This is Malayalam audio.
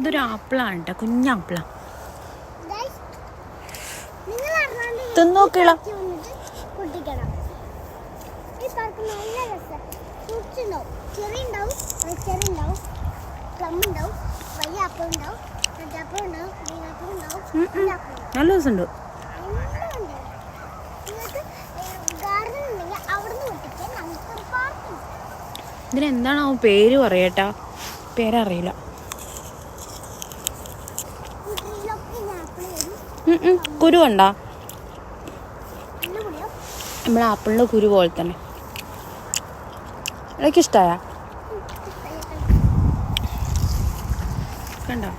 ഇതൊരു ആപ്പിളാണ് കേട്ടോ, കുഞ്ഞാപ്പിളാ. തിന്നോക്കിള. നല്ല ദിവസമുണ്ട്. ഇതിനെന്താണോ പേര് പറയട്ടാ, പേരറിയില്ല. കുരു കണ്ടാ, നമ്മളെ ആപ്പിളിൻ്റെ കുരു പോലെ തന്നെ. എനിക്കിഷ്ടമായ കണ്ടോ.